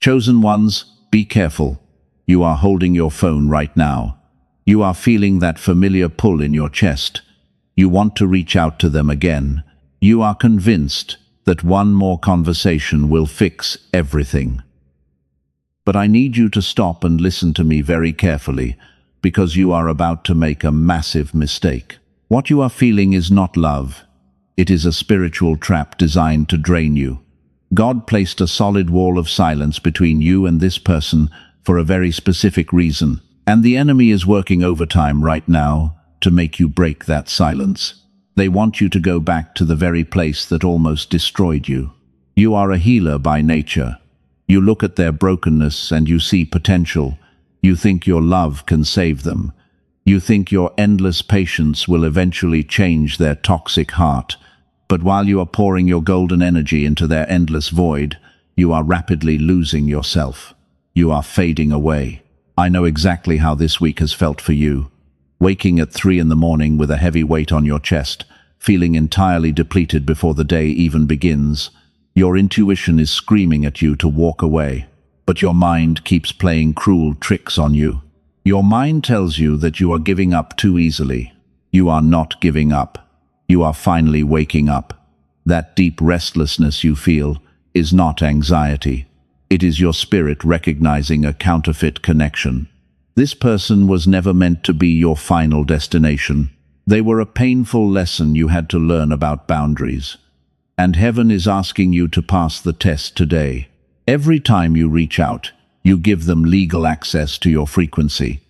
Chosen ones, be careful. You are holding your phone right now. You are feeling that familiar pull in your chest. You want to reach out to them again. You are convinced that one more conversation will fix everything. But I need you to stop and listen to me very carefully, because you are about to make a massive mistake. What you are feeling is not love. It is a spiritual trap designed to drain you. God placed a solid wall of silence between you and this person for a very specific reason, and the enemy is working overtime right now to make you break that silence. They want you to go back to the very place that almost destroyed you. You are a healer by nature. You look at their brokenness and you see potential. You think your love can save them. You think your endless patience will eventually change their toxic heart. But while you are pouring your golden energy into their endless void, you are rapidly losing yourself. You are fading away. I know exactly how this week has felt for you. Waking at 3 in the morning with a heavy weight on your chest, feeling entirely depleted before the day even begins. Your intuition is screaming at you to walk away, but your mind keeps playing cruel tricks on you. Your mind tells you that you are giving up too easily. You are not giving up. You are finally waking up. That deep restlessness you feel is not anxiety. It is your spirit recognizing a counterfeit connection. This person was never meant to be your final destination. They were a painful lesson you had to learn about boundaries. And heaven is asking you to pass the test today. Every time you reach out, you give them legal access to your frequency.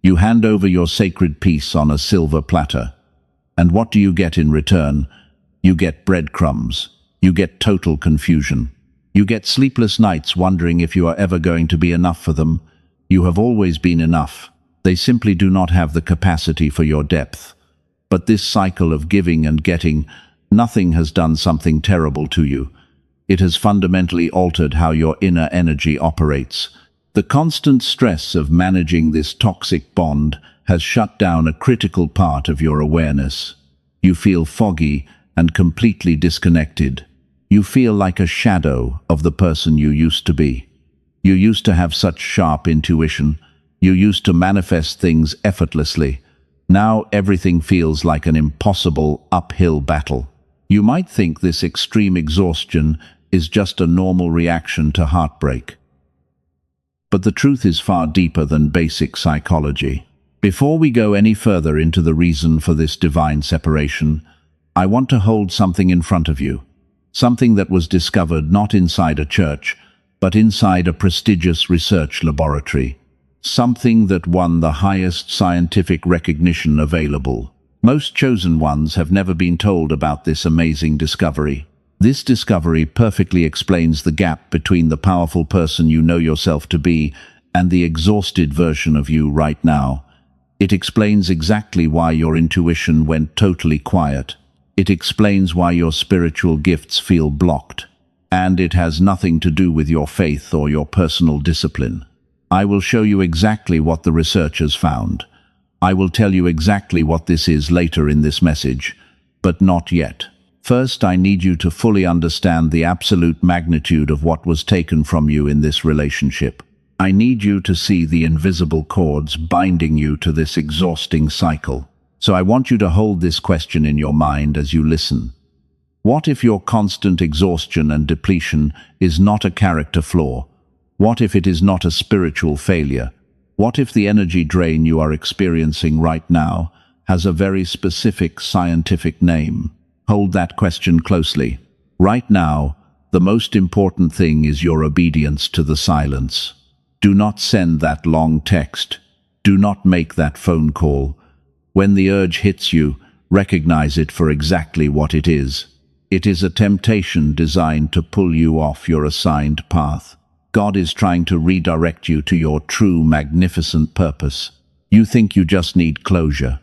You hand over your sacred peace on a silver platter. And what do you get in return? You get breadcrumbs. You get total confusion. You get sleepless nights wondering if you are ever going to be enough for them. You have always been enough. They simply do not have the capacity for your depth. But this cycle of giving and getting, nothing has done something terrible to you. It has fundamentally altered how your inner energy operates. The constant stress of managing this toxic bond has shut down a critical part of your awareness. You feel foggy and completely disconnected. You feel like a shadow of the person you used to be. You used to have such sharp intuition. You used to manifest things effortlessly. Now everything feels like an impossible uphill battle. You might think this extreme exhaustion is just a normal reaction to heartbreak. But the truth is far deeper than basic psychology. Before we go any further into the reason for this divine separation, I want to hold something in front of you. Something that was discovered not inside a church, but inside a prestigious research laboratory. Something that won the highest scientific recognition available. Most chosen ones have never been told about this amazing discovery. This discovery perfectly explains the gap between the powerful person you know yourself to be and the exhausted version of you right now. It explains exactly why your intuition went totally quiet. It explains why your spiritual gifts feel blocked. And it has nothing to do with your faith or your personal discipline. I will show you exactly what the researchers found. I will tell you exactly what this is later in this message, but not yet. First, I need you to fully understand the absolute magnitude of what was taken from you in this relationship. I need you to see the invisible cords binding you to this exhausting cycle. So I want you to hold this question in your mind as you listen. What if your constant exhaustion and depletion is not a character flaw? What if it is not a spiritual failure? What if the energy drain you are experiencing right now has a very specific scientific name? Hold that question closely. Right now, the most important thing is your obedience to the silence. Do not send that long text. Do not make that phone call. When the urge hits you, recognize it for exactly what it is. It is a temptation designed to pull you off your assigned path. God is trying to redirect you to your true, magnificent purpose. You think you just need closure.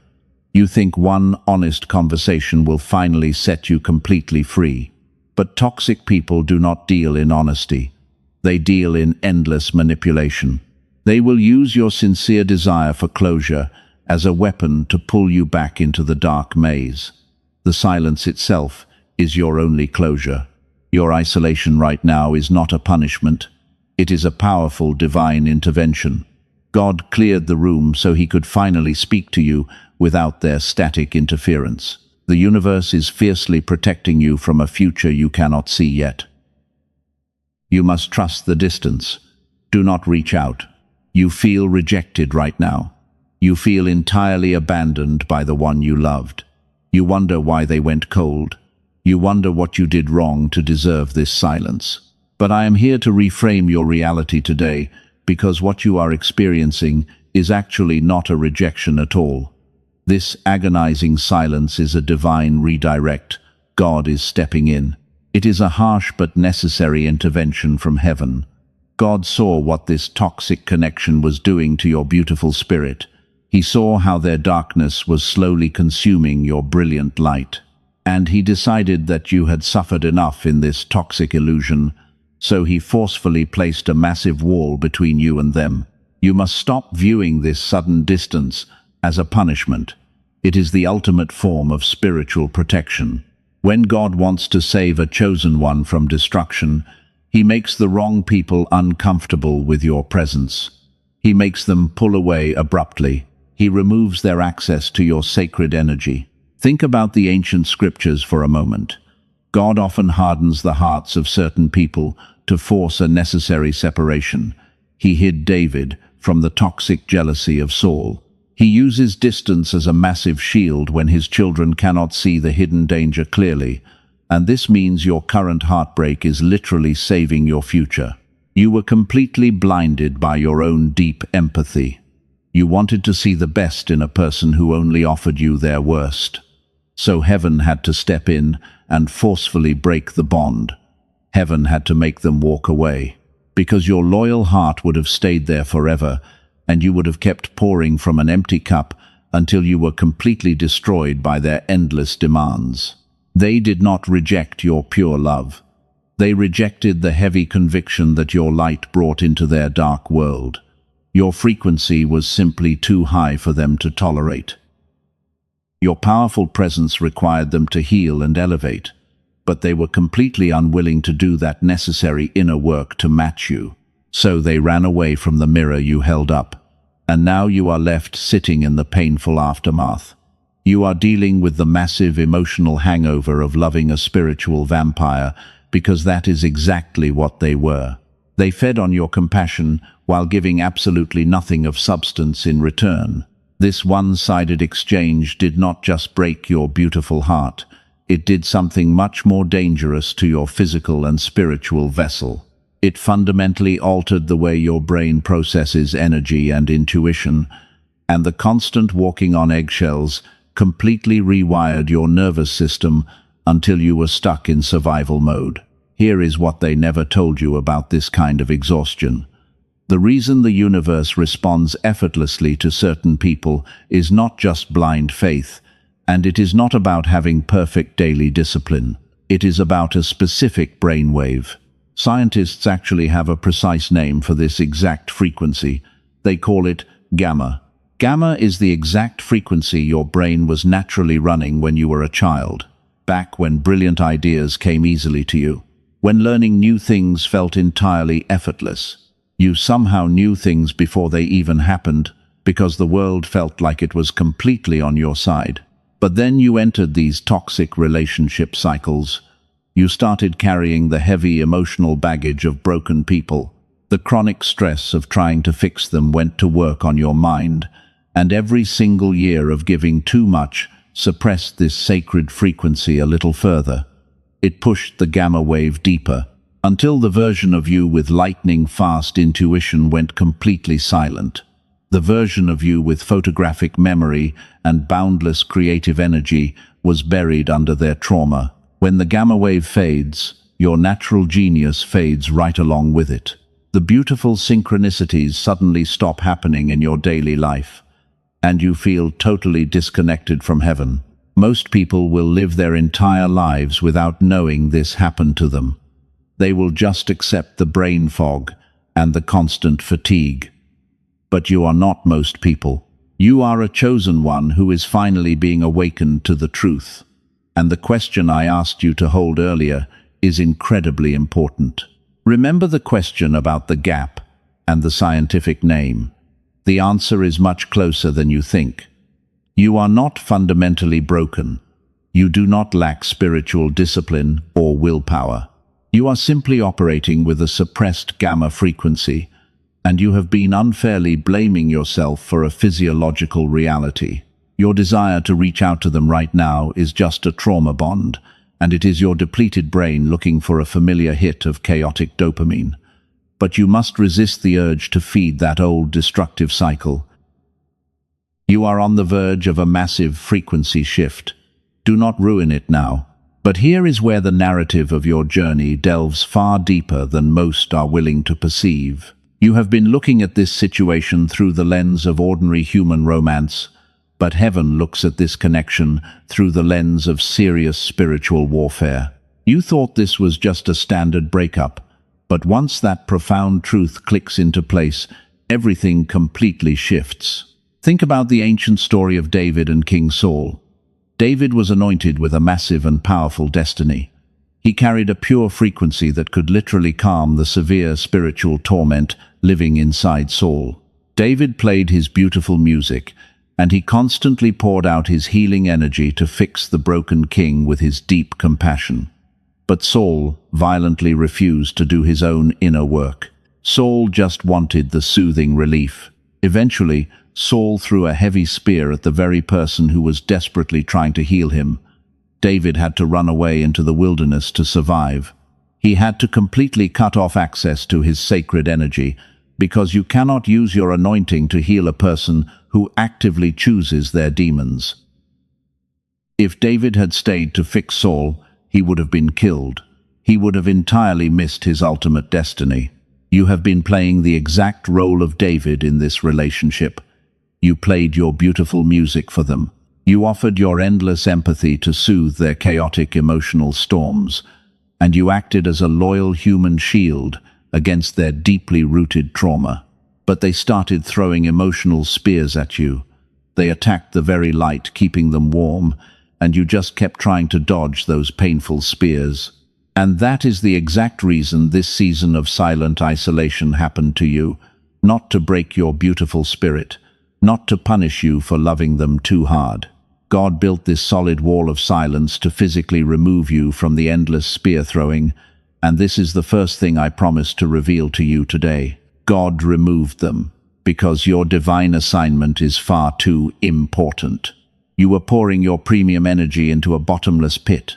You think one honest conversation will finally set you completely free. But toxic people do not deal in honesty. They deal in endless manipulation. They will use your sincere desire for closure as a weapon to pull you back into the dark maze. The silence itself is your only closure. Your isolation right now is not a punishment. It is a powerful divine intervention. God cleared the room so he could finally speak to you without their static interference. The universe is fiercely protecting you from a future you cannot see yet. You must trust the distance. Do not reach out. You feel rejected right now. You feel entirely abandoned by the one you loved. You wonder why they went cold. You wonder what you did wrong to deserve this silence. But I am here to reframe your reality today, because what you are experiencing is actually not a rejection at all. This agonizing silence is a divine redirect. God is stepping in. It is a harsh but necessary intervention from heaven. God saw what this toxic connection was doing to your beautiful spirit. He saw how their darkness was slowly consuming your brilliant light. And he decided that you had suffered enough in this toxic illusion, so he forcefully placed a massive wall between you and them. You must stop viewing this sudden distance as a punishment. It is the ultimate form of spiritual protection. When God wants to save a chosen one from destruction, he makes the wrong people uncomfortable with your presence. He makes them pull away abruptly. He removes their access to your sacred energy. Think about the ancient scriptures for a moment. God often hardens the hearts of certain people to force a necessary separation. He hid David from the toxic jealousy of Saul. He uses distance as a massive shield when his children cannot see the hidden danger clearly, and this means your current heartbreak is literally saving your future. You were completely blinded by your own deep empathy. You wanted to see the best in a person who only offered you their worst. So heaven had to step in and forcefully break the bond. Heaven had to make them walk away, because your loyal heart would have stayed there forever, and you would have kept pouring from an empty cup until you were completely destroyed by their endless demands. They did not reject your pure love. They rejected the heavy conviction that your light brought into their dark world. Your frequency was simply too high for them to tolerate. Your powerful presence required them to heal and elevate, but they were completely unwilling to do that necessary inner work to match you. So they ran away from the mirror you held up, and now you are left sitting in the painful aftermath. You are dealing with the massive emotional hangover of loving a spiritual vampire, because that is exactly what they were. They fed on your compassion while giving absolutely nothing of substance in return. This one-sided exchange did not just break your beautiful heart, it did something much more dangerous to your physical and spiritual vessel. It fundamentally altered the way your brain processes energy and intuition, and the constant walking on eggshells completely rewired your nervous system until you were stuck in survival mode. Here is what they never told you about this kind of exhaustion. The reason the universe responds effortlessly to certain people is not just blind faith, and it is not about having perfect daily discipline. It is about a specific brainwave. Scientists actually have a precise name for this exact frequency. They call it gamma. Gamma is the exact frequency your brain was naturally running when you were a child, back when brilliant ideas came easily to you, when learning new things felt entirely effortless. You somehow knew things before they even happened, because the world felt like it was completely on your side. But then you entered these toxic relationship cycles. You started carrying the heavy emotional baggage of broken people. The chronic stress of trying to fix them went to work on your mind, and every single year of giving too much suppressed this sacred frequency a little further. It pushed the gamma wave deeper, until the version of you with lightning-fast intuition went completely silent. The version of you with photographic memory and boundless creative energy was buried under their trauma. When the gamma wave fades, your natural genius fades right along with it. The beautiful synchronicities suddenly stop happening in your daily life, and you feel totally disconnected from heaven. Most people will live their entire lives without knowing this happened to them. They will just accept the brain fog and the constant fatigue. But you are not most people. You are a chosen one who is finally being awakened to the truth. And the question I asked you to hold earlier is incredibly important. Remember the question about the gap and the scientific name. The answer is much closer than you think. You are not fundamentally broken. You do not lack spiritual discipline or willpower. You are simply operating with a suppressed gamma frequency, and you have been unfairly blaming yourself for a physiological reality. Your desire to reach out to them right now is just a trauma bond, and it is your depleted brain looking for a familiar hit of chaotic dopamine. But you must resist the urge to feed that old destructive cycle. You are on the verge of a massive frequency shift. Do not ruin it now. But here is where the narrative of your journey delves far deeper than most are willing to perceive. You have been looking at this situation through the lens of ordinary human romance, but heaven looks at this connection through the lens of serious spiritual warfare. You thought this was just a standard breakup, but once that profound truth clicks into place, everything completely shifts. Think about the ancient story of David and King Saul. David was anointed with a massive and powerful destiny. He carried a pure frequency that could literally calm the severe spiritual torment living inside Saul. David played his beautiful music, and he constantly poured out his healing energy to fix the broken king with his deep compassion. But Saul violently refused to do his own inner work. Saul just wanted the soothing relief. Eventually, Saul threw a heavy spear at the very person who was desperately trying to heal him. David had to run away into the wilderness to survive. He had to completely cut off access to his sacred energy, because you cannot use your anointing to heal a person who actively chooses their demons. If David had stayed to fix Saul, he would have been killed. He would have entirely missed his ultimate destiny. You have been playing the exact role of David in this relationship. You played your beautiful music for them. You offered your endless empathy to soothe their chaotic emotional storms, and you acted as a loyal human shield against their deeply rooted trauma. But they started throwing emotional spears at you. They attacked the very light, keeping them warm, and you just kept trying to dodge those painful spears. And that is the exact reason this season of silent isolation happened to you, not to break your beautiful spirit, not to punish you for loving them too hard. God built this solid wall of silence to physically remove you from the endless spear throwing, and this is the first thing I promise to reveal to you today. God removed them, because your divine assignment is far too important. You were pouring your premium energy into a bottomless pit.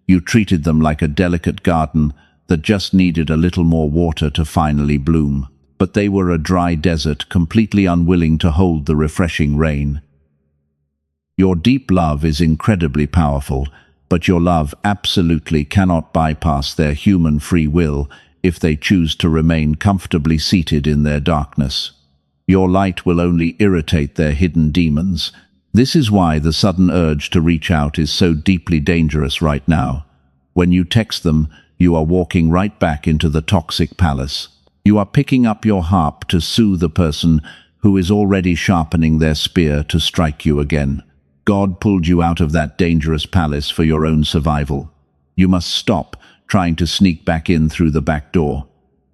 You treated them like a delicate garden that just needed a little more water to finally bloom. But they were a dry desert, completely unwilling to hold the refreshing rain. Your deep love is incredibly powerful, but your love absolutely cannot bypass their human free will if they choose to remain comfortably seated in their darkness. Your light will only irritate their hidden demons. This is why the sudden urge to reach out is so deeply dangerous right now. When you text them, you are walking right back into the toxic palace. You are picking up your harp to soothe a person who is already sharpening their spear to strike you again. God pulled you out of that dangerous palace for your own survival. You must stop trying to sneak back in through the back door.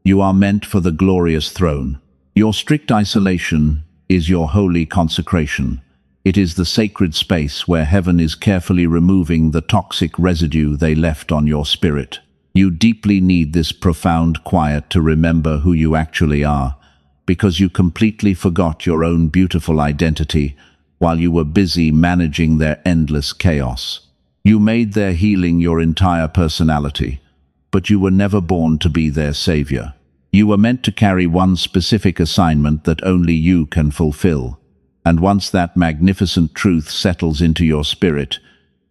You are meant for the glorious throne. Your strict isolation is your holy consecration. It is the sacred space where heaven is carefully removing the toxic residue they left on your spirit. You deeply need this profound quiet to remember who you actually are, because you completely forgot your own beautiful identity while you were busy managing their endless chaos. You made their healing your entire personality, but you were never born to be their savior. You were meant to carry one specific assignment that only you can fulfill. And once that magnificent truth settles into your spirit,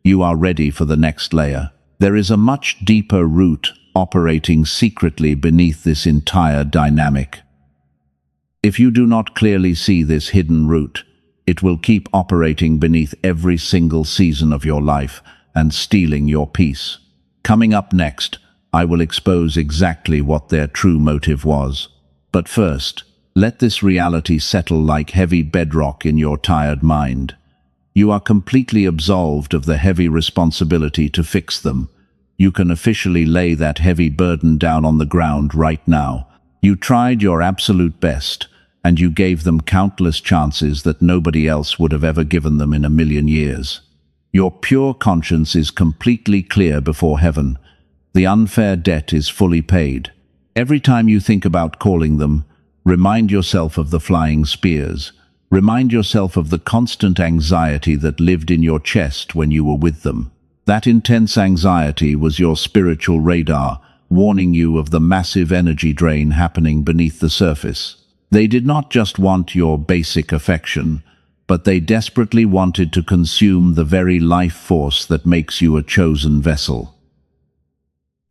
you are ready for the next layer. There is a much deeper root operating secretly beneath this entire dynamic. If you do not clearly see this hidden root, it will keep operating beneath every single season of your life and stealing your peace. Coming up next, I will expose exactly what their true motive was. But first, let this reality settle like heavy bedrock in your tired mind. You are completely absolved of the heavy responsibility to fix them. You can officially lay that heavy burden down on the ground right now. You tried your absolute best, and you gave them countless chances that nobody else would have ever given them in a million years. Your pure conscience is completely clear before heaven. The unfair debt is fully paid. Every time you think about calling them, remind yourself of the flying spears. Remind yourself of the constant anxiety that lived in your chest when you were with them. That intense anxiety was your spiritual radar, warning you of the massive energy drain happening beneath the surface. They did not just want your basic affection, but they desperately wanted to consume the very life force that makes you a chosen vessel.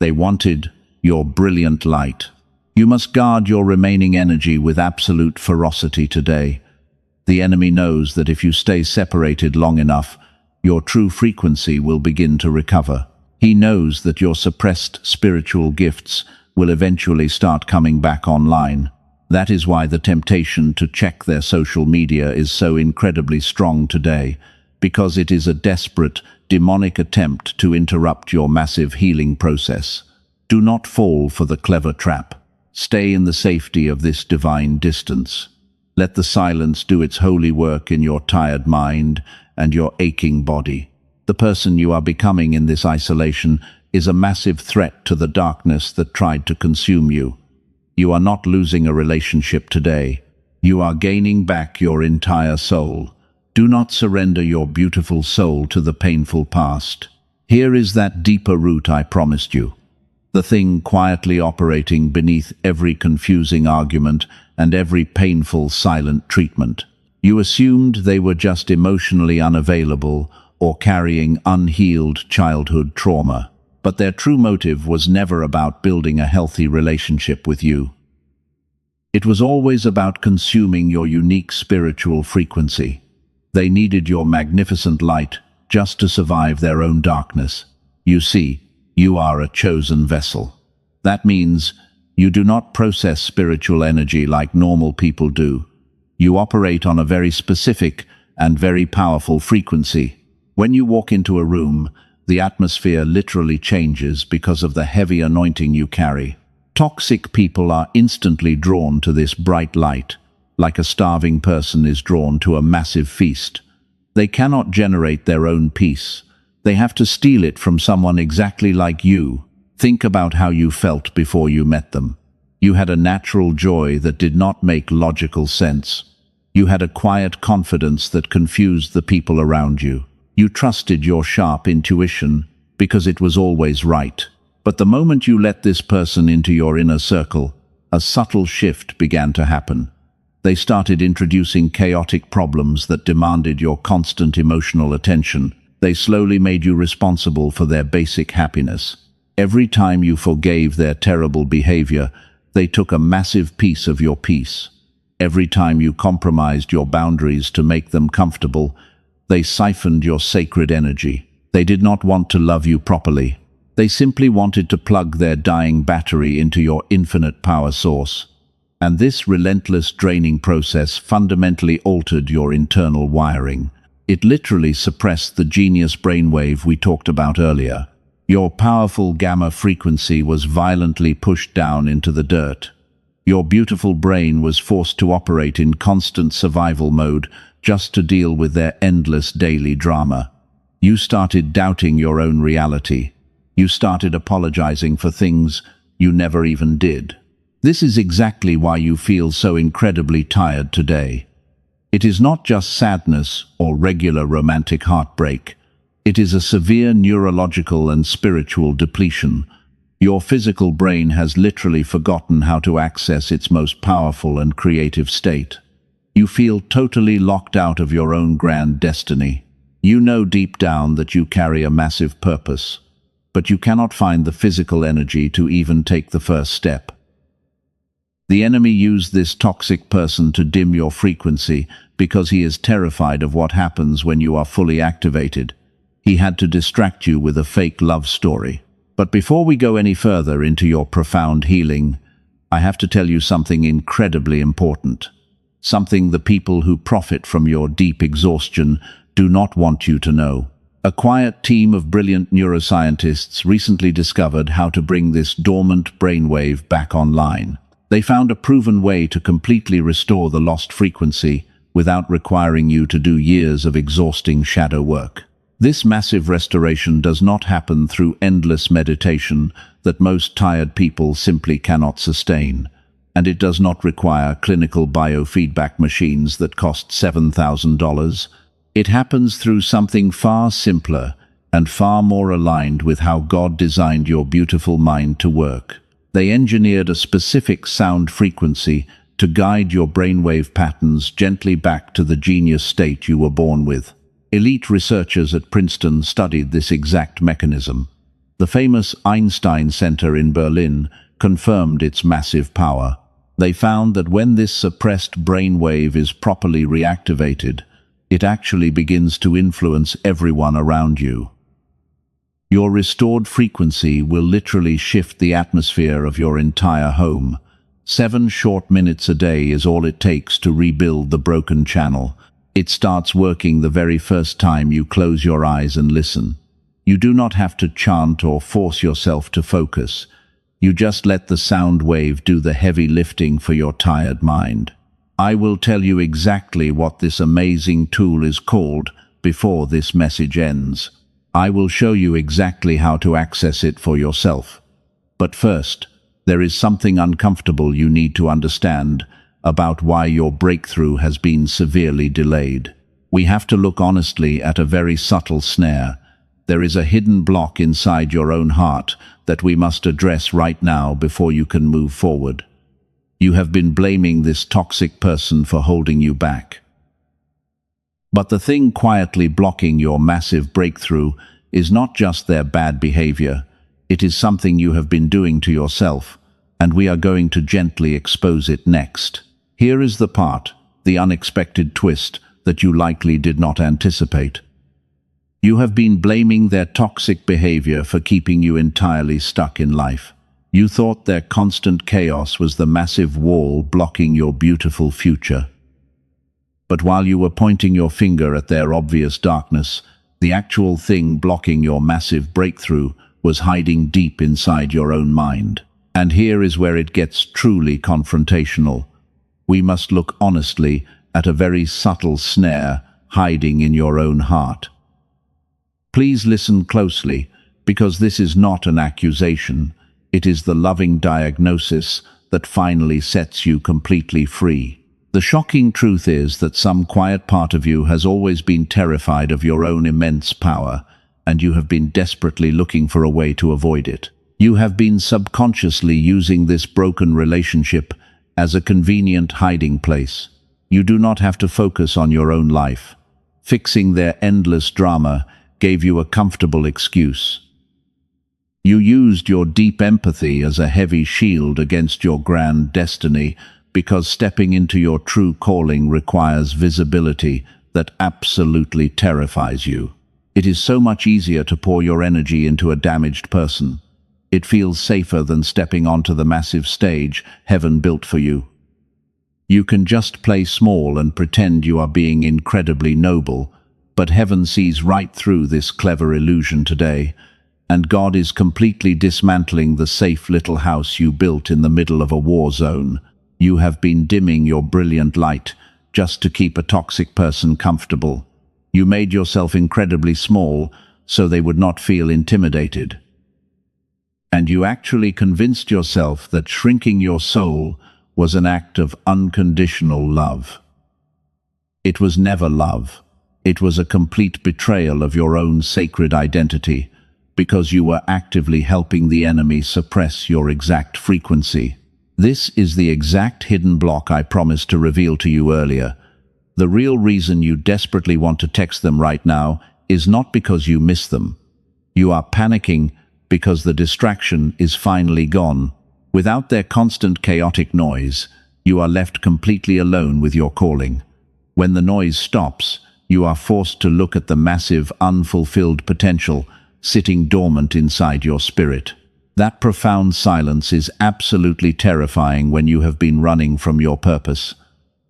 They wanted your brilliant light. You must guard your remaining energy with absolute ferocity today. The enemy knows that if you stay separated long enough, your true frequency will begin to recover. He knows that your suppressed spiritual gifts will eventually start coming back online. That is why the temptation to check their social media is so incredibly strong today, because it is a desperate, demonic attempt to interrupt your massive healing process. Do not fall for the clever trap. Stay in the safety of this divine distance. Let the silence do its holy work in your tired mind and your aching body. The person you are becoming in this isolation is a massive threat to the darkness that tried to consume you. You are not losing a relationship today. You are gaining back your entire soul. Do not surrender your beautiful soul to the painful past. Here is that deeper root I promised you. The thing quietly operating beneath every confusing argument and every painful silent treatment. You assumed they were just emotionally unavailable or carrying unhealed childhood trauma. But their true motive was never about building a healthy relationship with you. It was always about consuming your unique spiritual frequency. They needed your magnificent light just to survive their own darkness. You see, you are a chosen vessel. That means you do not process spiritual energy like normal people do. You operate on a very specific and very powerful frequency. When you walk into a room, the atmosphere literally changes because of the heavy anointing you carry. Toxic people are instantly drawn to this bright light, like a starving person is drawn to a massive feast. They cannot generate their own peace. They have to steal it from someone exactly like you. Think about how you felt before you met them. You had a natural joy that did not make logical sense. You had a quiet confidence that confused the people around you. You trusted your sharp intuition because it was always right. But the moment you let this person into your inner circle, a subtle shift began to happen. They started introducing chaotic problems that demanded your constant emotional attention. They slowly made you responsible for their basic happiness. Every time you forgave their terrible behavior, they took a massive piece of your peace. Every time you compromised your boundaries to make them comfortable, they siphoned your sacred energy. They did not want to love you properly. They simply wanted to plug their dying battery into your infinite power source. And this relentless draining process fundamentally altered your internal wiring. It literally suppressed the genius brainwave we talked about earlier. Your powerful gamma frequency was violently pushed down into the dirt. Your beautiful brain was forced to operate in constant survival mode just to deal with their endless daily drama. You started doubting your own reality. You started apologizing for things you never even did. This is exactly why you feel so incredibly tired today. It is not just sadness or regular romantic heartbreak. It is a severe neurological and spiritual depletion. Your physical brain has literally forgotten how to access its most powerful and creative state. You feel totally locked out of your own grand destiny. You know deep down that you carry a massive purpose, but you cannot find the physical energy to even take the first step. The enemy used this toxic person to dim your frequency because he is terrified of what happens when you are fully activated. He had to distract you with a fake love story. But before we go any further into your profound healing, I have to tell you something incredibly important. Something the people who profit from your deep exhaustion do not want you to know. A quiet team of brilliant neuroscientists recently discovered how to bring this dormant brainwave back online. They found a proven way to completely restore the lost frequency without requiring you to do years of exhausting shadow work. This massive restoration does not happen through endless meditation that most tired people simply cannot sustain, and it does not require clinical biofeedback machines that cost $7,000. It happens through something far simpler and far more aligned with how God designed your beautiful mind to work. They engineered a specific sound frequency to guide your brainwave patterns gently back to the genius state you were born with. Elite researchers at Princeton studied this exact mechanism. The famous Einstein Center in Berlin confirmed its massive power. They found that when this suppressed brainwave is properly reactivated, it actually begins to influence everyone around you. Your restored frequency will literally shift the atmosphere of your entire home. 7 short minutes a day is all it takes to rebuild the broken channel. It starts working the very first time you close your eyes and listen. You do not have to chant or force yourself to focus. You just let the sound wave do the heavy lifting for your tired mind. I will tell you exactly what this amazing tool is called before this message ends. I will show you exactly how to access it for yourself. But first, there is something uncomfortable you need to understand about why your breakthrough has been severely delayed. We have to look honestly at a very subtle snare. There is a hidden block inside your own heart that we must address right now before you can move forward. You have been blaming this toxic person for holding you back. But the thing quietly blocking your massive breakthrough is not just their bad behavior. It is something you have been doing to yourself, and we are going to gently expose it next. Here is the part, the unexpected twist that you likely did not anticipate. You have been blaming their toxic behavior for keeping you entirely stuck in life. You thought their constant chaos was the massive wall blocking your beautiful future. But while you were pointing your finger at their obvious darkness, the actual thing blocking your massive breakthrough was hiding deep inside your own mind. And here is where it gets truly confrontational. We must look honestly at a very subtle snare hiding in your own heart. Please listen closely, because this is not an accusation. It is the loving diagnosis that finally sets you completely free. The shocking truth is that some quiet part of you has always been terrified of your own immense power, and you have been desperately looking for a way to avoid it. You have been subconsciously using this broken relationship as a convenient hiding place. You do not have to focus on your own life. Fixing their endless drama gave you a comfortable excuse. You used your deep empathy as a heavy shield against your grand destiny, because stepping into your true calling requires visibility that absolutely terrifies you. It is so much easier to pour your energy into a damaged person. It feels safer than stepping onto the massive stage heaven built for you. You can just play small and pretend you are being incredibly noble, but heaven sees right through this clever illusion today, and God is completely dismantling the safe little house you built in the middle of a war zone. You have been dimming your brilliant light just to keep a toxic person comfortable. You made yourself incredibly small so they would not feel intimidated. And you actually convinced yourself that shrinking your soul was an act of unconditional love. It was never love. It was a complete betrayal of your own sacred identity, because you were actively helping the enemy suppress your exact frequency. This is the exact hidden block I promised to reveal to you earlier. The real reason you desperately want to text them right now is not because you miss them. You are panicking because the distraction is finally gone. Without their constant chaotic noise, you are left completely alone with your calling. When the noise stops, you are forced to look at the massive, unfulfilled potential sitting dormant inside your spirit. That profound silence is absolutely terrifying when you have been running from your purpose.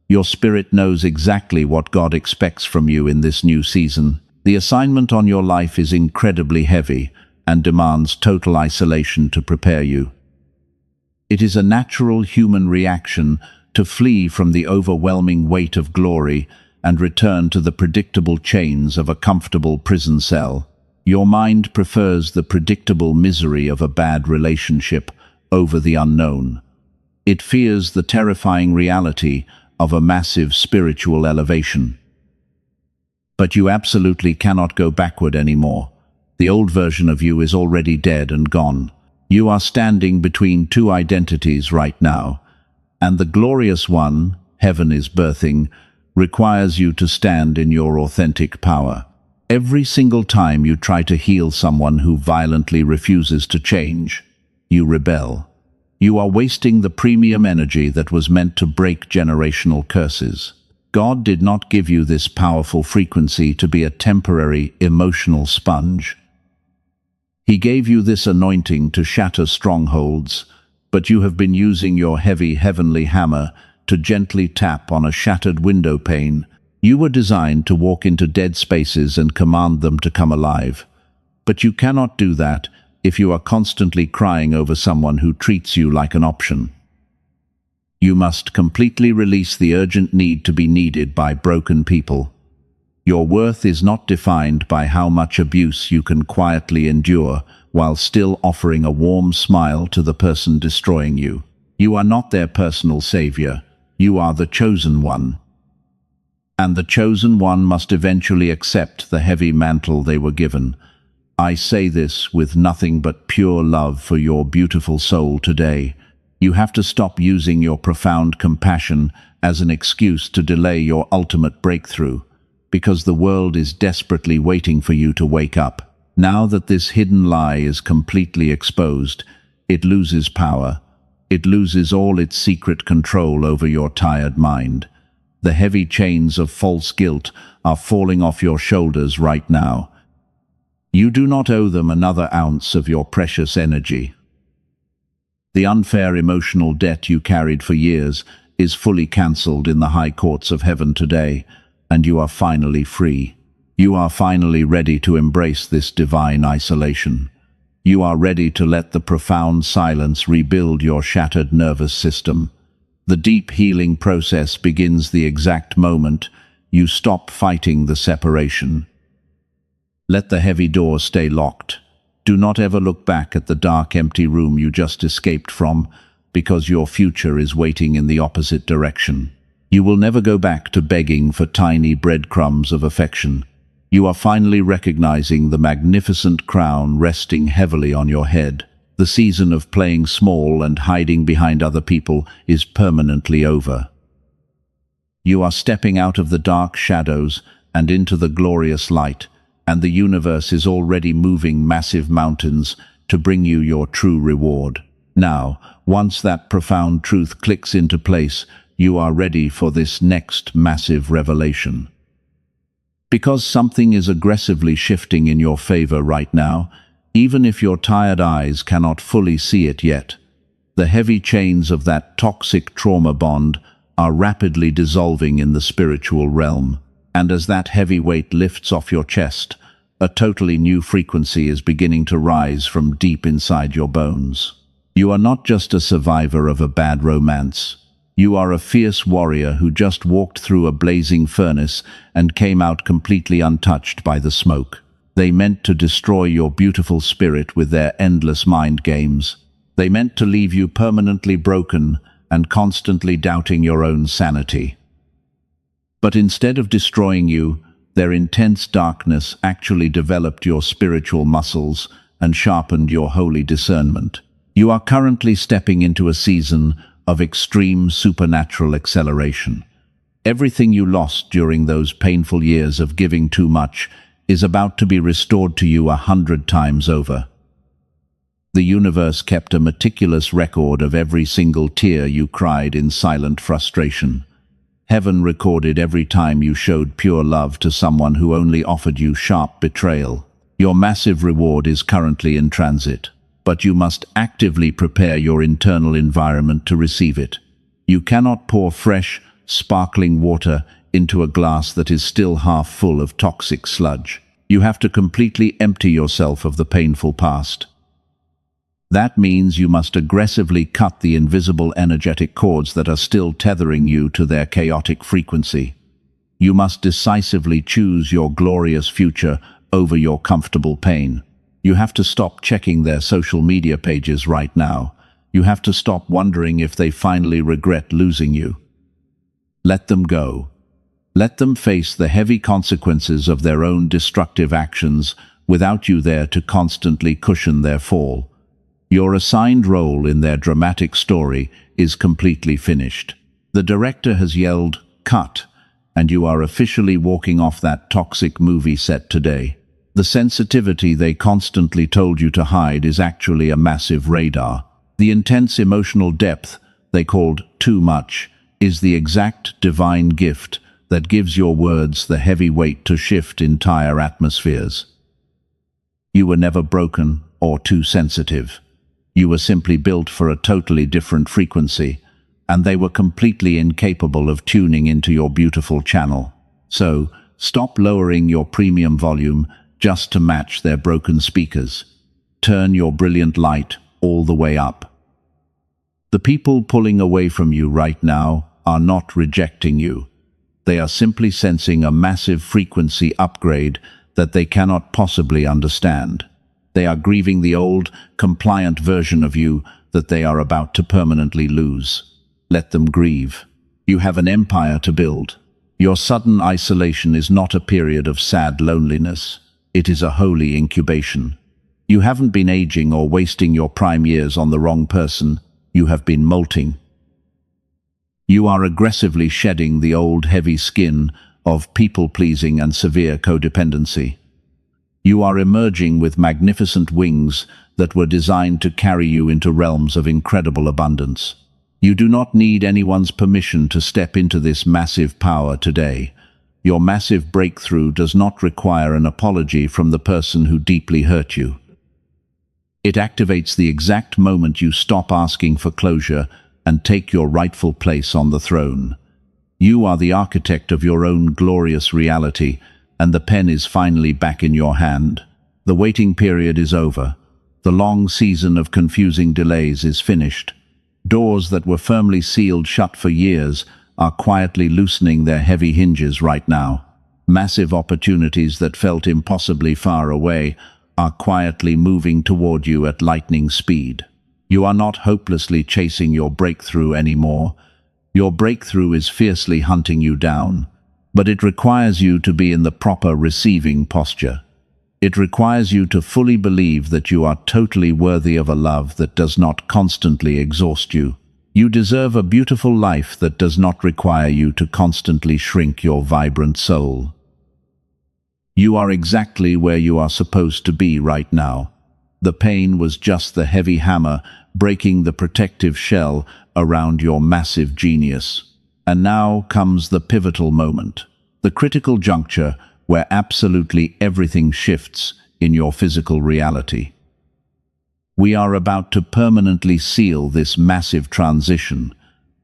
Your spirit knows exactly what God expects from you in this new season. The assignment on your life is incredibly heavy and demands total isolation to prepare you. It is a natural human reaction to flee from the overwhelming weight of glory and return to the predictable chains of a comfortable prison cell. Your mind prefers the predictable misery of a bad relationship over the unknown. It fears the terrifying reality of a massive spiritual elevation. But you absolutely cannot go backward anymore. The old version of you is already dead and gone. You are standing between two identities right now, and the glorious one, heaven is birthing, requires you to stand in your authentic power. Every single time you try to heal someone who violently refuses to change, you rebel. You are wasting the premium energy that was meant to break generational curses. God did not give you this powerful frequency to be a temporary emotional sponge. He gave you this anointing to shatter strongholds, but you have been using your heavy heavenly hammer to gently tap on a shattered window pane. You were designed to walk into dead spaces and command them to come alive. But you cannot do that if you are constantly crying over someone who treats you like an option. You must completely release the urgent need to be needed by broken people. Your worth is not defined by how much abuse you can quietly endure while still offering a warm smile to the person destroying you. You are not their personal savior. You are the chosen one. And the chosen one must eventually accept the heavy mantle they were given. I say this with nothing but pure love for your beautiful soul today. You have to stop using your profound compassion as an excuse to delay your ultimate breakthrough, because the world is desperately waiting for you to wake up. Now that this hidden lie is completely exposed, it loses power. It loses all its secret control over your tired mind. The heavy chains of false guilt are falling off your shoulders right now. You do not owe them another ounce of your precious energy. The unfair emotional debt you carried for years is fully cancelled in the high courts of heaven today, and you are finally free. You are finally ready to embrace this divine isolation. You are ready to let the profound silence rebuild your shattered nervous system. The deep healing process begins the exact moment you stop fighting the separation. Let the heavy door stay locked. Do not ever look back at the dark, empty room you just escaped from, because your future is waiting in the opposite direction. You will never go back to begging for tiny breadcrumbs of affection. You are finally recognizing the magnificent crown resting heavily on your head. The season of playing small and hiding behind other people is permanently over. You are stepping out of the dark shadows and into the glorious light, and the universe is already moving massive mountains to bring you your true reward. Now, once that profound truth clicks into place, you are ready for this next massive revelation. Because something is aggressively shifting in your favor right now, even if your tired eyes cannot fully see it yet. The heavy chains of that toxic trauma bond are rapidly dissolving in the spiritual realm, and as that heavy weight lifts off your chest, a totally new frequency is beginning to rise from deep inside your bones. You are not just a survivor of a bad romance. You are a fierce warrior who just walked through a blazing furnace and came out completely untouched by the smoke. They meant to destroy your beautiful spirit with their endless mind games. They meant to leave you permanently broken and constantly doubting your own sanity. But instead of destroying you, their intense darkness actually developed your spiritual muscles and sharpened your holy discernment. You are currently stepping into a season of extreme supernatural acceleration. Everything you lost during those painful years of giving too much is about to be restored to you 100 times over. The universe kept a meticulous record of every single tear you cried in silent frustration. Heaven recorded every time you showed pure love to someone who only offered you sharp betrayal. Your massive reward is currently in transit, but you must actively prepare your internal environment to receive it. You cannot pour fresh, sparkling water into a glass that is still half full of toxic sludge. You have to completely empty yourself of the painful past. That means you must aggressively cut the invisible energetic cords that are still tethering you to their chaotic frequency. You must decisively choose your glorious future over your comfortable pain. You have to stop checking their social media pages right now. You have to stop wondering if they finally regret losing you. Let them go. Let them face the heavy consequences of their own destructive actions without you there to constantly cushion their fall. Your assigned role in their dramatic story is completely finished. The director has yelled, "Cut," and you are officially walking off that toxic movie set today. The sensitivity they constantly told you to hide is actually a massive radar. The intense emotional depth they called too much is the exact divine gift that gives your words the heavy weight to shift entire atmospheres. You were never broken or too sensitive. You were simply built for a totally different frequency, and they were completely incapable of tuning into your beautiful channel. So, stop lowering your premium volume just to match their broken speakers. Turn your brilliant light all the way up. The people pulling away from you right now are not rejecting you. They are simply sensing a massive frequency upgrade that they cannot possibly understand. They are grieving the old, compliant version of you that they are about to permanently lose. Let them grieve. You have an empire to build. Your sudden isolation is not a period of sad loneliness. It is a holy incubation. You haven't been aging or wasting your prime years on the wrong person. You have been molting. You are aggressively shedding the old heavy skin of people-pleasing and severe codependency. You are emerging with magnificent wings that were designed to carry you into realms of incredible abundance. You do not need anyone's permission to step into this massive power today. Your massive breakthrough does not require an apology from the person who deeply hurt you. It activates the exact moment you stop asking for closure and take your rightful place on the throne. You are the architect of your own glorious reality, and the pen is finally back in your hand. The waiting period is over. The long season of confusing delays is finished. Doors that were firmly sealed shut for years are quietly loosening their heavy hinges right now. Massive opportunities that felt impossibly far away are quietly moving toward you at lightning speed. You are not hopelessly chasing your breakthrough anymore. Your breakthrough is fiercely hunting you down, but it requires you to be in the proper receiving posture. It requires you to fully believe that you are totally worthy of a love that does not constantly exhaust you. You deserve a beautiful life that does not require you to constantly shrink your vibrant soul. You are exactly where you are supposed to be right now. The pain was just the heavy hammer breaking the protective shell around your massive genius. And now comes the pivotal moment, the critical juncture where absolutely everything shifts in your physical reality. We are about to permanently seal this massive transition.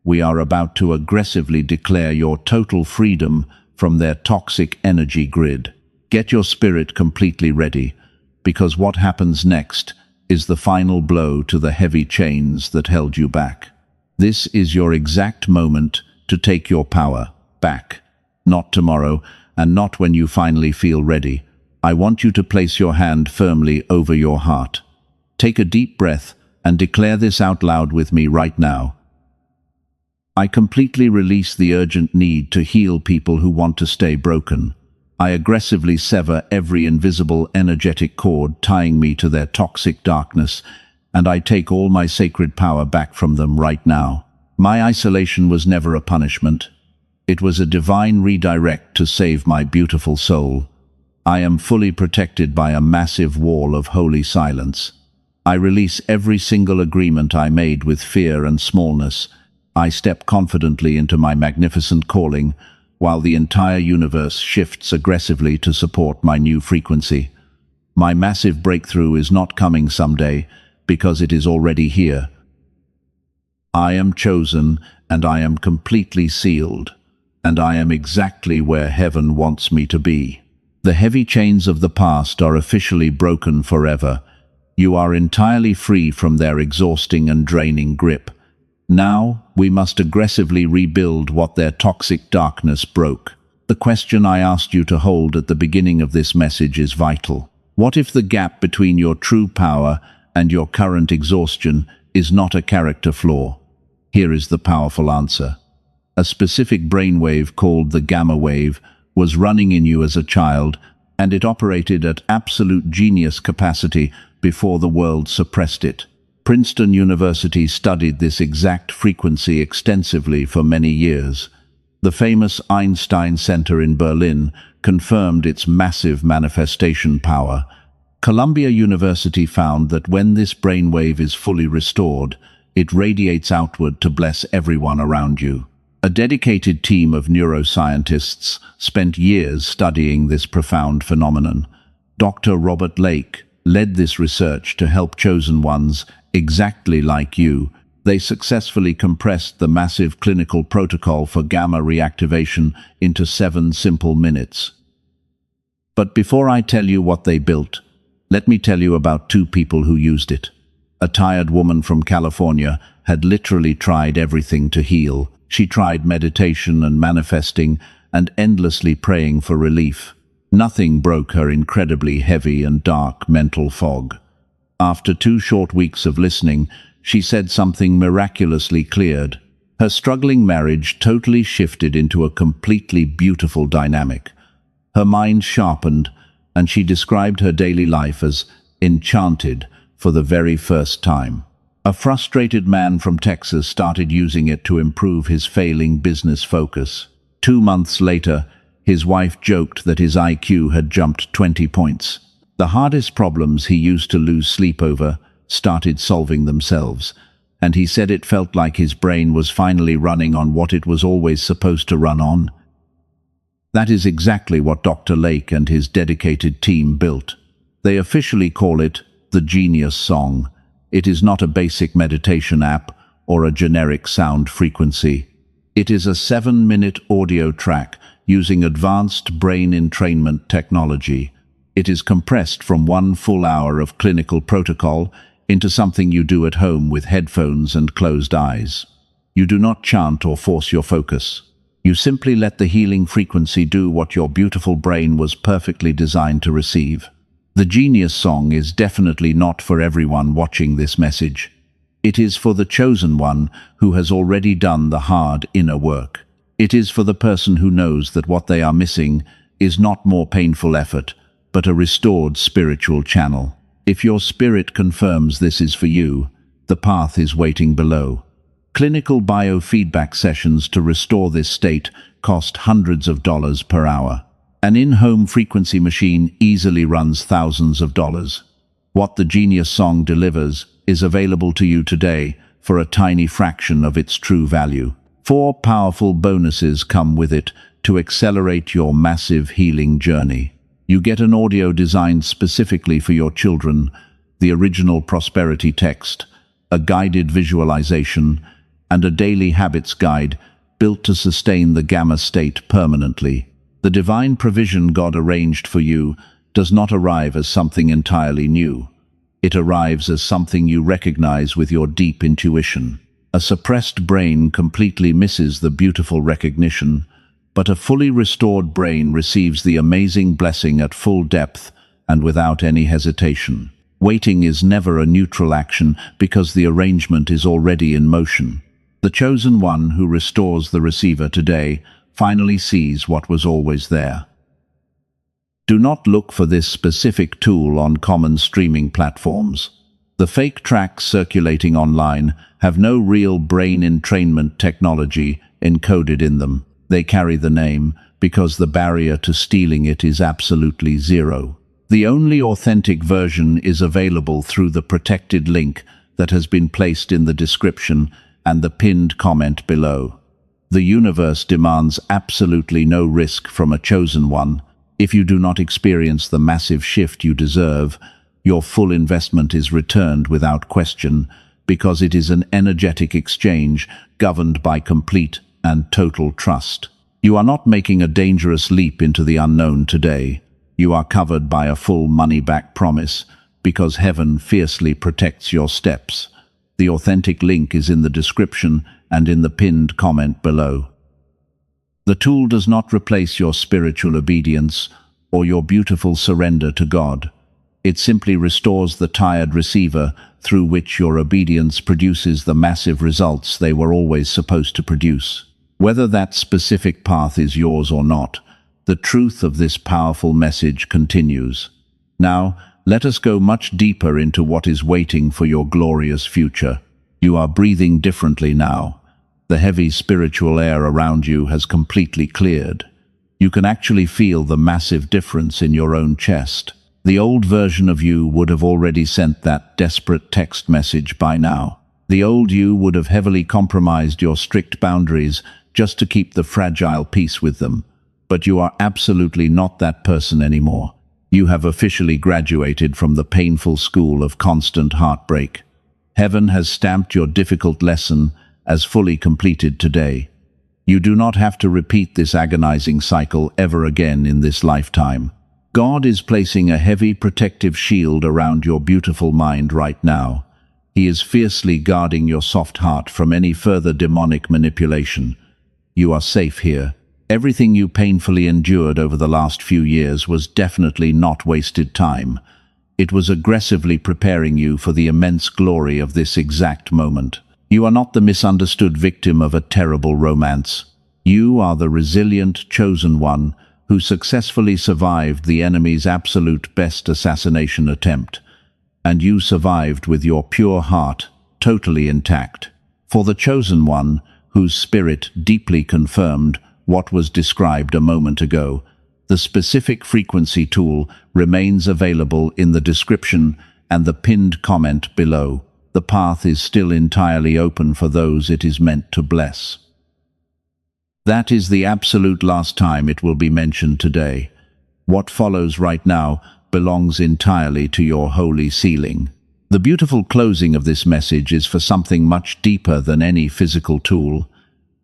We are about to aggressively declare your total freedom from their toxic energy grid. Get your spirit completely ready, because what happens next is the final blow to the heavy chains that held you back. This is your exact moment to take your power back. Not tomorrow, and not when you finally feel ready. I want you to place your hand firmly over your heart. Take a deep breath and declare this out loud with me right now. I completely release the urgent need to heal people who want to stay broken. I aggressively sever every invisible energetic cord tying me to their toxic darkness, and I take all my sacred power back from them right now. My isolation was never a punishment. It was a divine redirect to save my beautiful soul. I am fully protected by a massive wall of holy silence. I release every single agreement I made with fear and smallness. I step confidently into my magnificent calling, while the entire universe shifts aggressively to support my new frequency. My massive breakthrough is not coming someday, because it is already here. I am chosen, and I am completely sealed, and I am exactly where heaven wants me to be. The heavy chains of the past are officially broken forever. You are entirely free from their exhausting and draining grip. Now, we must aggressively rebuild what their toxic darkness broke. The question I asked you to hold at the beginning of this message is vital. What if the gap between your true power and your current exhaustion is not a character flaw? Here is the powerful answer. A specific brainwave called the gamma wave was running in you as a child, and it operated at absolute genius capacity before the world suppressed it. Princeton University studied this exact frequency extensively for many years. The famous Einstein Center in Berlin confirmed its massive manifestation power. Columbia University found that when this brainwave is fully restored, it radiates outward to bless everyone around you. A dedicated team of neuroscientists spent years studying this profound phenomenon. Dr. Robert Lake led this research to help chosen ones exactly like you. They successfully compressed the massive clinical protocol for gamma reactivation into 7 simple minutes. But before I tell you what they built, let me tell you about 2 people who used it. A tired woman from California had literally tried everything to heal. She tried meditation and manifesting and endlessly praying for relief. Nothing broke her incredibly heavy and dark mental fog. After 2 short weeks of listening, she said something miraculously cleared. Her struggling marriage totally shifted into a completely beautiful dynamic. Her mind sharpened, and she described her daily life as enchanted for the very first time. A frustrated man from Texas started using it to improve his failing business focus. 2 months later, his wife joked that his IQ had jumped 20 points. The hardest problems he used to lose sleep over started solving themselves, and he said it felt like his brain was finally running on what it was always supposed to run on. That is exactly what Dr. Lake and his dedicated team built. They officially call it the Genius Song. It is not a basic meditation app or a generic sound frequency. It is a 7-minute audio track using advanced brain entrainment technology. It is compressed from 1 full hour of clinical protocol into something you do at home with headphones and closed eyes. You do not chant or force your focus. You simply let the healing frequency do what your beautiful brain was perfectly designed to receive. The Genius Song is definitely not for everyone watching this message. It is for the chosen one who has already done the hard inner work. It is for the person who knows that what they are missing is not more painful effort, but a restored spiritual channel. If your spirit confirms this is for you, the path is waiting below. Clinical biofeedback sessions to restore this state cost hundreds of dollars per hour. An in-home frequency machine easily runs thousands of dollars. What the Genius Song delivers is available to you today for a tiny fraction of its true value. 4 powerful bonuses come with it to accelerate your massive healing journey. You get an audio designed specifically for your children, the original prosperity text, a guided visualization, and a daily habits guide built to sustain the gamma state permanently. The divine provision God arranged for you does not arrive as something entirely new. It arrives as something you recognize with your deep intuition. A suppressed brain completely misses the beautiful recognition, but a fully restored brain receives the amazing blessing at full depth and without any hesitation. Waiting is never a neutral action because the arrangement is already in motion. The chosen one who restores the receiver today finally sees what was always there. Do not look for this specific tool on common streaming platforms. The fake tracks circulating online have no real brain entrainment technology encoded in them. They carry the name because the barrier to stealing it is absolutely zero. The only authentic version is available through the protected link that has been placed in the description and the pinned comment below. The universe demands absolutely no risk from a chosen one. If you do not experience the massive shift you deserve, your full investment is returned without question because it is an energetic exchange governed by complete and total trust. You are not making a dangerous leap into the unknown today. You are covered by a full money-back promise because heaven fiercely protects your steps. The authentic link is in the description and in the pinned comment below. The tool does not replace your spiritual obedience or your beautiful surrender to God. It simply restores the tired receiver through which your obedience produces the massive results they were always supposed to produce. Whether that specific path is yours or not, the truth of this powerful message continues. Now, let us go much deeper into what is waiting for your glorious future. You are breathing differently now. The heavy spiritual air around you has completely cleared. You can actually feel the massive difference in your own chest. The old version of you would have already sent that desperate text message by now. The old you would have heavily compromised your strict boundaries just to keep the fragile peace with them. But you are absolutely not that person anymore. You have officially graduated from the painful school of constant heartbreak. Heaven has stamped your difficult lesson as fully completed today. You do not have to repeat this agonizing cycle ever again in this lifetime. God is placing a heavy protective shield around your beautiful mind right now. He is fiercely guarding your soft heart from any further demonic manipulation. You are safe here. Everything you painfully endured over the last few years was definitely not wasted time. It was aggressively preparing you for the immense glory of this exact moment. You are not the misunderstood victim of a terrible romance. You are the resilient, chosen one who successfully survived the enemy's absolute best assassination attempt. And you survived with your pure heart totally intact. For the chosen one, whose spirit deeply confirmed what was described a moment ago, the specific frequency tool remains available in the description and the pinned comment below. The path is still entirely open for those it is meant to bless. That is the absolute last time it will be mentioned today. What follows right now belongs entirely to your holy sealing. The beautiful closing of this message is for something much deeper than any physical tool.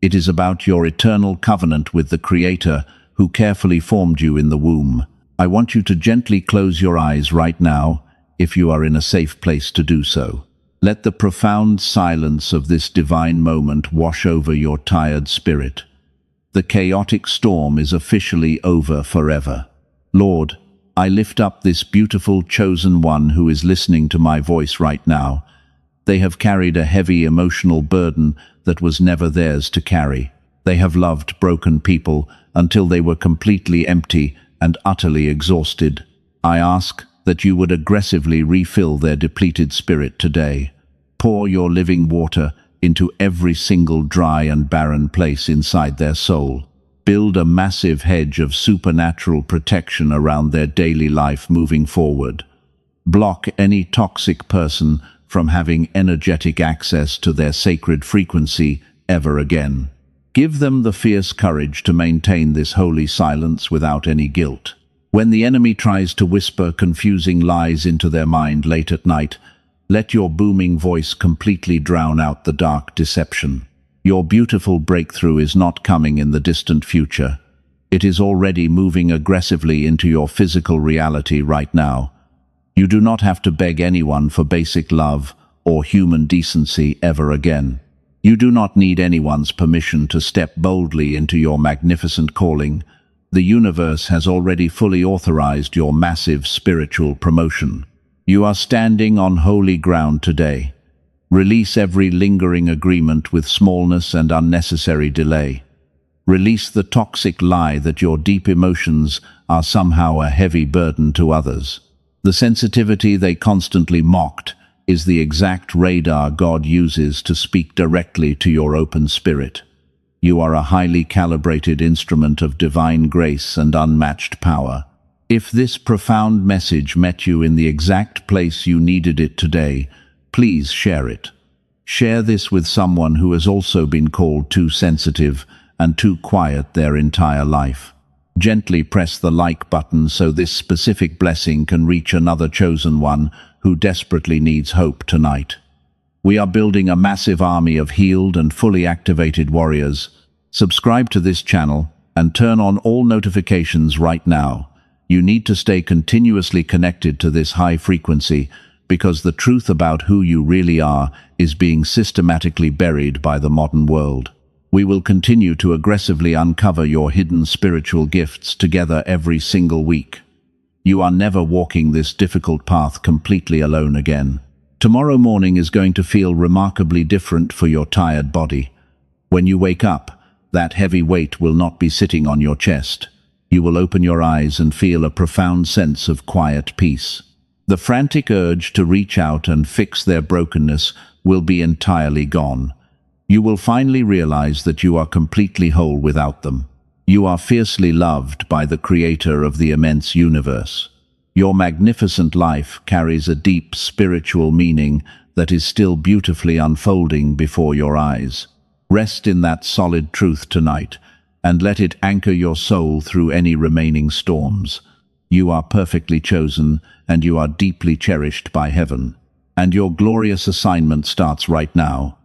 It is about your eternal covenant with the Creator who carefully formed you in the womb. I want you to gently close your eyes right now, if you are in a safe place to do so. Let the profound silence of this divine moment wash over your tired spirit. The chaotic storm is officially over forever. Lord, I lift up this beautiful chosen one who is listening to my voice right now. They have carried a heavy emotional burden that was never theirs to carry. They have loved broken people until they were completely empty and utterly exhausted. I ask that you would aggressively refill their depleted spirit today. Pour your living water into every single dry and barren place inside their soul. Build a massive hedge of supernatural protection around their daily life moving forward. Block any toxic person from having energetic access to their sacred frequency ever again. Give them the fierce courage to maintain this holy silence without any guilt. When the enemy tries to whisper confusing lies into their mind late at night, let your booming voice completely drown out the dark deception. Your beautiful breakthrough is not coming in the distant future. It is already moving aggressively into your physical reality right now. You do not have to beg anyone for basic love or human decency ever again. You do not need anyone's permission to step boldly into your magnificent calling. The universe has already fully authorized your massive spiritual promotion. You are standing on holy ground today. Release every lingering agreement with smallness and unnecessary delay. Release the toxic lie that your deep emotions are somehow a heavy burden to others. The sensitivity they constantly mocked is the exact radar God uses to speak directly to your open spirit. You are a highly calibrated instrument of divine grace and unmatched power. If this profound message met you in the exact place you needed it today, please share it. Share this with someone who has also been called too sensitive and too quiet their entire life. Gently press the like button so this specific blessing can reach another chosen one who desperately needs hope tonight. We are building a massive army of healed and fully activated warriors. Subscribe to this channel and turn on all notifications right now. You need to stay continuously connected to this high frequency because the truth about who you really are is being systematically buried by the modern world. We will continue to aggressively uncover your hidden spiritual gifts together every single week. You are never walking this difficult path completely alone again. Tomorrow morning is going to feel remarkably different for your tired body. When you wake up, that heavy weight will not be sitting on your chest. You will open your eyes and feel a profound sense of quiet peace. The frantic urge to reach out and fix their brokenness will be entirely gone. You will finally realize that you are completely whole without them. You are fiercely loved by the Creator of the immense universe. Your magnificent life carries a deep spiritual meaning that is still beautifully unfolding before your eyes. Rest in that solid truth tonight, and let it anchor your soul through any remaining storms. You are perfectly chosen, and you are deeply cherished by heaven. And your glorious assignment starts right now.